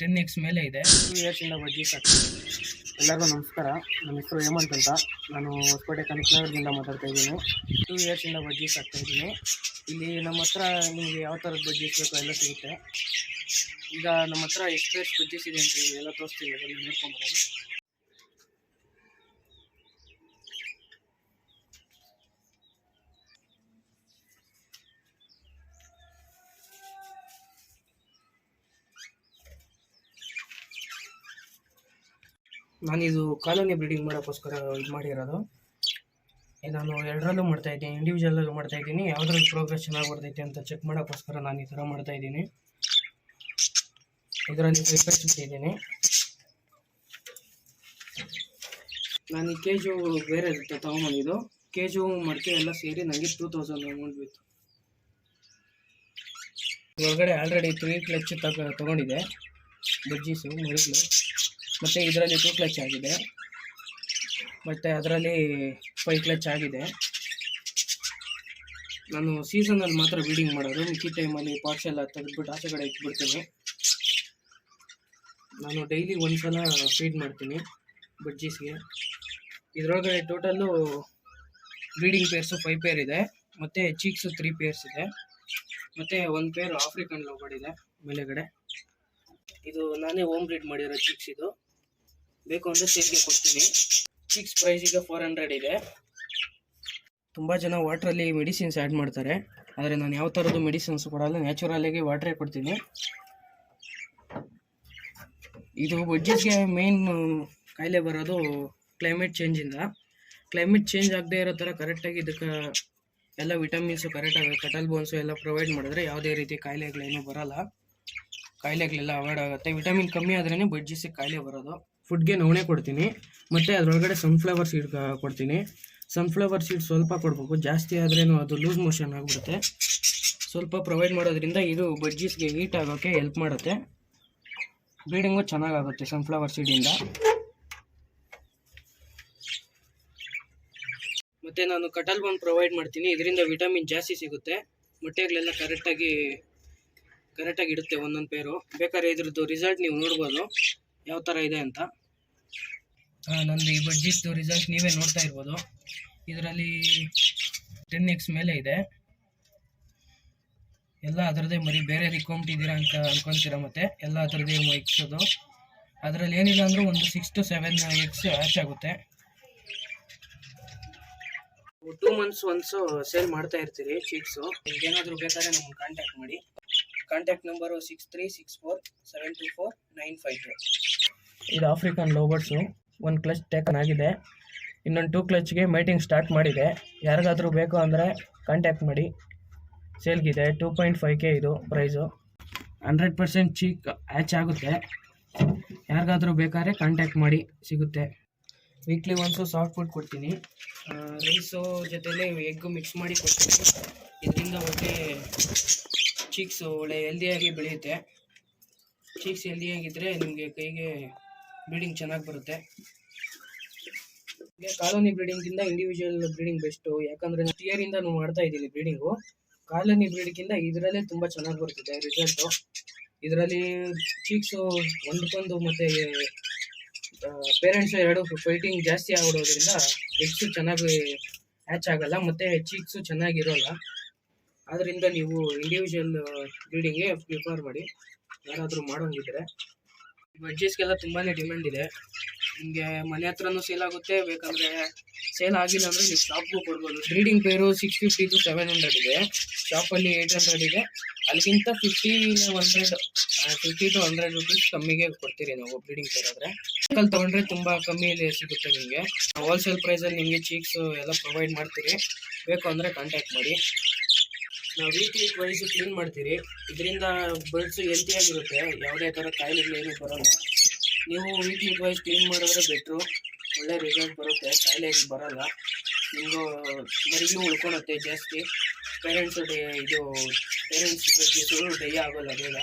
10x ಮೇಲೆ ಇದೆ. 2 years ಇಂದ ಬಜ್ಜಿ ಸಾಕ್ತೀನಿ. ಎಲ್ಲರಿಗೂ ನಮಸ್ಕಾರ. ನನ್ನ ಹೆಸರು ಹೇಮಂತ್ ಅಂತ. ನಾನು ಹೊಸಕೋಟೆ ಕನಕನಗರದಿಂದ ಮಾತಾಡ್ತಾ ಇದ್ದೀನಿ. 2 years ಇಂದ ಬಜ್ಜಿ ಸಾಕ್ತಾ ಇದ್ದೀನಿ. ಇಲ್ಲಿ ನಮ್ಮ ಹತ್ರ ನಿಮಗೆ ಯಾವ ಥರದ ಬಜ್ಜಿ ಬೇಕೋ ಎಲ್ಲ ಸಿಗುತ್ತೆ. ಈಗ ನಮ್ಮ ಹತ್ರ ಎಷ್ಟು ಬಜ್ಜೀಸ್ ಇದೆ ಅಂತ ಎಲ್ಲ ತೋರಿಸ್ತೀವಿ, ಅದನ್ನು ನೋಡ್ಕೊಂಬರೋದು. ನಾನಿದು ಕಾಲೋನಿ ಬ್ರೀಡಿಂಗ್ ಮಾಡೋಕ್ಕೋಸ್ಕರ ಇದು ಮಾಡಿರೋದು. ನಾನು ಎರಡರಲ್ಲೂ ಮಾಡ್ತಾಯಿದ್ದೀನಿ, ಇಂಡಿವಿಜುವಲಲ್ಲೂ ಮಾಡ್ತಾಯಿದ್ದೀನಿ. ಯಾವುದ್ರಲ್ಲಿ ಪ್ರೋಗ್ರೆಸ್ ಚೆನ್ನಾಗಿ ಬರ್ತೈತೆ ಅಂತ ಚೆಕ್ ಮಾಡೋಕ್ಕೋಸ್ಕರ ನಾನು ಈ ಥರ ಮಾಡ್ತಾಯಿದ್ದೀನಿ. ಇದರಲ್ಲಿ ಪೈಪರ್ಸ್ ಬಿಟ್ಟಿದ್ದೀನಿ. ನಾನು ಈ ಕೇಜು ಬೇರೆ ತೊಗೊಂಬಂದಿದ್ದು, ಕೇಜು ಮಡಿಕೆ ಎಲ್ಲ ಸೇರಿ ನನಗೆ 2000 ಅಮೌಂಟ್ ಬಿತ್ತು. ಹೊರಗಡೆ ಆಲ್ರೆಡಿ 3 ಕ್ಲಚ್ ತೊಗೊಂಡಿದೆ ಬಜ್ಜೀಸು ಮರಿಗಳು. ಮತ್ತು ಇದರಲ್ಲಿ 2 ಕ್ಲಚ್ ಆಗಿದೆ, ಮತ್ತು ಅದರಲ್ಲಿ 5 ಕ್ಲಚ್ ಆಗಿದೆ. ನಾನು ಸೀಸನಲ್ಲಿ ಮಾತ್ರ ಬ್ರೀಡಿಂಗ್ ಮಾಡೋದು, ಮಿಕ್ಕಿ ಟೈಮಲ್ಲಿ ಪಾಟ್ಸ್ ಎಲ್ಲ ತೆಗೆದ್ಬಿಟ್ಟು ಆಚೆ ಕಡೆ ಇಟ್ಬಿಡ್ತೀನಿ. ನಾನು ಡೈಲಿ ಒಂದ್ಸಲ ಫೀಡ್ ಮಾಡ್ತೀನಿ ಬಜ್ಜೀಸ್ಗೆ. ಇದರೊಳಗಡೆ ಟೋಟಲ್ಲು ಬ್ರೀಡಿಂಗ್ ಪೇರ್ಸು 5 ಪೇರ್ ಇದೆ, ಮತ್ತು ಚೀಕ್ಸು 3 ಪೇರ್ಸ್ ಇದೆ, ಮತ್ತು 1 ಪೇರ್ ಆಫ್ರಿಕನ್ ಲೋಬರ್ಡ್ ಇದೆ ಮೇಲೆಗಡೆ. ಇದು ನಾನೇ ಹೋಮ್ ಬ್ರೀಡ್ ಮಾಡಿರೋ ಚೀಕ್ಸ್. ಇದು ಬೇಕು ಅಂದರೆ ಸೇಲ್ಗೆ ಕೊಡ್ತೀನಿ. ಚೀಕ್ಸ್ ಪ್ರೈಸಿಗೆ 400 ಇದೆ. ತುಂಬ ಜನ ವಾಟ್ರಲ್ಲಿ ಮೆಡಿಸಿನ್ಸ್ ಆ್ಯಡ್ ಮಾಡ್ತಾರೆ, ಆದರೆ ನಾನು ಯಾವ ಥರದ್ದು ಮೆಡಿಸಿನ್ಸ್ ಕೊಡಲ್ಲ, ನ್ಯಾಚುರಲಾಗಿ ವಾಟ್ರೇ ಕೊಡ್ತೀನಿ. ಇದು ಬಜ್ಜೀಸ್ಗೆ ಮೇನ್ ಕಾಯಿಲೆ ಬರೋದು ಕ್ಲೈಮೇಟ್ ಚೇಂಜಿಂದ. ಕ್ಲೈಮೇಟ್ ಚೇಂಜ್ ಆಗದೆ ಇರೋ ಥರ ಕರೆಕ್ಟಾಗಿ ಇದಕ್ಕೆ ಎಲ್ಲ ವಿಟಮಿನ್ಸು ಕರೆಕ್ಟಾಗಿ ಕಟಲ್ ಬೋನ್ಸು ಎಲ್ಲ ಪ್ರೊವೈಡ್ ಮಾಡಿದ್ರೆ ಯಾವುದೇ ರೀತಿ ಕಾಯಿಲೆಗಳೇನೂ ಬರೋಲ್ಲ. ಕಾಯಿಲೆಗಳೆಲ್ಲ ಅವಾಯ್ಡ್ ಆಗುತ್ತೆ. ವಿಟಮಿನ್ ಕಮ್ಮಿ ಆದ್ರೇ ಬಜ್ಜೀಸಿಗೆ ಕಾಯಿಲೆ ಬರೋದು. ಫುಡ್ಗೆ ನವಣೆ ಕೊಡ್ತೀನಿ, ಮತ್ತು ಅದರೊಳಗಡೆ ಸನ್ಫ್ಲವರ್ ಸೀಡ್ ಕೊಡ್ತೀನಿ. ಸನ್ಫ್ಲವರ್ ಸೀಡ್ ಸ್ವಲ್ಪ ಕೊಡಬೇಕು, ಜಾಸ್ತಿ ಆದ್ರೂ ಅದು ಲೂಸ್ ಮೋಷನ್ ಆಗಿಬಿಡುತ್ತೆ. ಸ್ವಲ್ಪ ಪ್ರೊವೈಡ್ ಮಾಡೋದ್ರಿಂದ ಇದು ಬಜ್ಜೀಸ್ಗೆ ಹೀಟ್ ಆಗೋಕ್ಕೆ ಹೆಲ್ಪ್ ಮಾಡುತ್ತೆ. ಬ್ರೀಡಿಂಗು ಚೆನ್ನಾಗಾಗುತ್ತೆ ಸನ್ಫ್ಲವರ್ ಸೀಡಿಂದ. ಮತ್ತು ನಾನು ಕಟಲ್ ಬೋನ್ ಪ್ರೊವೈಡ್ ಮಾಡ್ತೀನಿ, ಇದರಿಂದ ವಿಟಮಿನ್ ಜಾಸ್ತಿ ಸಿಗುತ್ತೆ. ಮೊಟ್ಟೆಗಳೆಲ್ಲ ಕರೆಕ್ಟಾಗಿ ಇಡುತ್ತೆ ಒಂದೊಂದು ಪೇರು. ಬೇಕಾದ್ರೆ ಇದ್ರದ್ದು ರಿಸಲ್ಟ್ ನೀವು ನೋಡ್ಬೋದು ಯಾವ ಥರ ಇದೆ ಅಂತ. ನಂದು ಈ ಬಜ್ಜೀಸ್ದು ರಿಸಲ್ಟ್ ನೀವೇ ನೋಡ್ತಾ ಇರ್ಬೋದು. ಇದರಲ್ಲಿ 10x ಮೇಲೆ ಇದೆ. ಎಲ್ಲ ಅದರದ್ದೇ ಮರಿ, ಬೇರೆ ರಿಕೊಂಬಿಟ್ಟಿದ್ದೀರಾ ಅಂತ ಅನ್ಕೊತೀರಾ. ಮತ್ತು ಎಲ್ಲ ಅದರದ್ದೇ ಎಕ್ಸೋದು. ಅದರಲ್ಲಿ ಏನಿಲ್ಲ ಅಂದರೂ ಒಂದು 6 to 7 eggs ಹ್ಯಾಚ್ ಆಗುತ್ತೆ. 2 months ಒನ್ಸು ಸೇಲ್ ಮಾಡ್ತಾ ಇರ್ತೀರಿ ಚೀಕ್ಸು. ನಿಮ್ಗೇನಾದರೂ ಬೇಕಾದ್ರೆ ನಮ್ಗೆ ಕಾಂಟ್ಯಾಕ್ಟ್ ಮಾಡಿ. Contact number 6364724952. ಇದು ಆಫ್ರಿಕನ್ ಲೋಬರ್ಡ್ಸು. 1 ಕ್ಲಚ್ ಟೇಕನ್ ಆಗಿದೆ, ಇನ್ನೊಂದು 2 ಕ್ಲಚ್ಗೆ ಮೈಟಿಂಗ್ ಸ್ಟಾರ್ಟ್ ಮಾಡಿದೆ. ಯಾರಿಗಾದರೂ ಬೇಕು ಅಂದರೆ ಕಾಂಟ್ಯಾಕ್ಟ್ ಮಾಡಿ. ಸೇಲ್ಗಿದೆ 2.5K ಇದು ಪ್ರೈಸು. 100% ಚೀಕ್ ಹ್ಯಾಚ್ ಆಗುತ್ತೆ. ಯಾರಿಗಾದರೂ ಬೇಕಾದ್ರೆ ಕಾಂಟ್ಯಾಕ್ಟ್ ಮಾಡಿ, ಸಿಗುತ್ತೆ. ವೀಕ್ಲಿ ಒನ್ಸು ಸಾಫ್ಟ್ ಫುಡ್ ಕೊಡ್ತೀನಿ. ರೈಸು ಜೊತೆಲೇ ಎಗ್ ಮಿಕ್ಸ್ ಮಾಡಿ ಕೊಡ್ತೀನಿ. ಇದರಿಂದ ಒಳ್ಳೆ ಚೀಕ್ಸು ಒಳ್ಳೆ ಹೆಲ್ದಿಯಾಗಿ ಬೆಳೆಯುತ್ತೆ. ಚೀಕ್ಸ್ ಹೆಲ್ದಿಯಾಗಿದ್ದರೆ ನಿಮಗೆ ಕೈಗೆ ಬ್ರೀಡಿಂಗ್ ಚೆನ್ನಾಗಿ ಬರುತ್ತೆ. ಕಾಲೋನಿ ಬ್ರೀಡಿಂಗಿಂದ ಇಂಡಿವಿಜುವಲ್ ಬ್ರೀಡಿಂಗ್ ಬೆಸ್ಟು. ಯಾಕಂದರೆ ನಾನು ಇಯರಿಂದ ಮಾಡ್ತಾ ಇದ್ದೀನಿ ಬ್ರೀಡಿಂಗು. ಕಾಲೋನಿ ಬ್ರೀಡಿಂಗಿಂದ ಇದರಲ್ಲೇ ತುಂಬ ಚೆನ್ನಾಗಿ ಬರ್ತಿದೆ ರಿಸಲ್ಟು. ಇದರಲ್ಲಿ ಚೀಕ್ಸು ಒಂದಕ್ಕೊಂದು ಮತ್ತು ಪೇರೆಂಟ್ಸ್ ಎರಡು ಫೈಟಿಂಗ್ ಜಾಸ್ತಿ ಆಗಿಬಿಡೋದ್ರಿಂದ ಎಗ್ಸು ಚೆನ್ನಾಗಿ ಹ್ಯಾಚ್ ಆಗಲ್ಲ, ಮತ್ತು ಚೀಕ್ಸು ಚೆನ್ನಾಗಿರೋಲ್ಲ. ಆದ್ದರಿಂದ ನೀವು ಇಂಡಿವಿಜುವಲ್ ಬ್ರೀಡಿಂಗ್ಗೆ ಪ್ರಿಫರ್ ಮಾಡಿ ಯಾರಾದರೂ ಮಾಡೋಂಗಿದ್ರೆ. ಬಜ್ಜೀಸ್ಗೆಲ್ಲ ತುಂಬಾ ಡಿಮ್ಯಾಂಡ್ ಇದೆ. ನಿಮಗೆ ಮನೆ ಹತ್ರನೂ ಸೇಲ್ ಆಗುತ್ತೆ, ಬೇಕಂದರೆ ಸೇಲ್ ಆಗಿಲ್ಲ ಅಂದರೆ ನೀವು ಶಾಪ್ಗೂ ಕೊಡ್ಬೋದು. ಬ್ರೀಡಿಂಗ್ ಪೇರು 650 to 700 ಇದೆ, ಶಾಪಲ್ಲಿ 800 ಇದೆ. ಅಲ್ಲಿಗಿಂತ 50 to 100 rupees ಕಮ್ಮಿಗೆ ಕೊಡ್ತೀರಿ ನಾವು ಬ್ರೀಡಿಂಗ್ ಪೇರ್ ಆದರೆ. ಲೋಕಲ್ ತೊಗೊಂಡ್ರೆ ತುಂಬ ಕಮ್ಮಿಯಲ್ಲಿ ಸಿಗುತ್ತೆ ನಿಮಗೆ. ಹೋಲ್ಸೇಲ್ ಪ್ರೈಸಲ್ಲಿ ನಿಮಗೆ ಚೀಕ್ಸು ಎಲ್ಲ ಪ್ರೊವೈಡ್ ಮಾಡ್ತೀರಿ. ಬೇಕು ಅಂದರೆ ಕಾಂಟ್ಯಾಕ್ಟ್ ಮಾಡಿ. ನಾವು ವೀಕ್ಲಿ ವೈಸ್ ಕ್ಲೀನ್ ಮಾಡ್ತೀರಿ. ಇದರಿಂದ ಬರ್ಡ್ಸು ಹೆಲ್ತಿಯಾಗಿರುತ್ತೆ, ಯಾವುದೇ ಥರ ಕಾಯಿಲೆಗಳೇನು ಬರೋಲ್ಲ. ನೀವು ವೀಕ್ಲಿ ವೈಸ್ ಕ್ಲೀನ್ ಮಾಡಿದ್ರೆ ಬೆಟ್ರು, ಒಳ್ಳೆ ರಿಸಲ್ಟ್ ಬರುತ್ತೆ, ಕಾಯಿಲೆ ಬರೋಲ್ಲ. ನಿಮಗೂ ಮರಿಗೂ ಉಳ್ಕೊಳುತ್ತೆ ಜಾಸ್ತಿ. ಪೇರೆಂಟ್ಸ್ ಬಜ್ಜೀಸು ಡೈ ಆಗೋಲ್ಲ ಬೇಗ.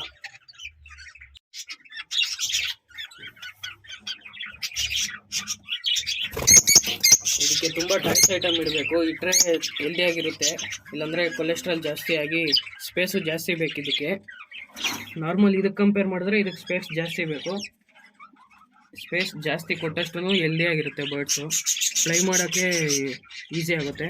ಇದಕ್ಕೆ ತುಂಬ ಡೈಟ್ ಐಟಮ್ ಇಡಬೇಕು, ಇಟ್ಟರೆ ಹೆಲ್ದಿಯಾಗಿರುತ್ತೆ. ಇಲ್ಲಾಂದರೆ ಕೊಲೆಸ್ಟ್ರಾಲ್ ಜಾಸ್ತಿ ಆಗಿ ಸ್ಪೇಸು ಜಾಸ್ತಿ ಬೇಕು ಇದಕ್ಕೆ. ನಾರ್ಮಲ್ ಇದಕ್ಕೆ ಕಂಪೇರ್ ಮಾಡಿದ್ರೆ ಇದಕ್ಕೆ ಸ್ಪೇಸ್ ಜಾಸ್ತಿ ಬೇಕು. ಸ್ಪೇಸ್ ಜಾಸ್ತಿ ಕೊಟ್ಟಷ್ಟು ಹೆಲ್ದಿ ಆಗಿರುತ್ತೆ ಬರ್ಡ್ಸು, ಫ್ಲೈ ಮಾಡೋಕ್ಕೆ ಈಸಿ ಆಗುತ್ತೆ.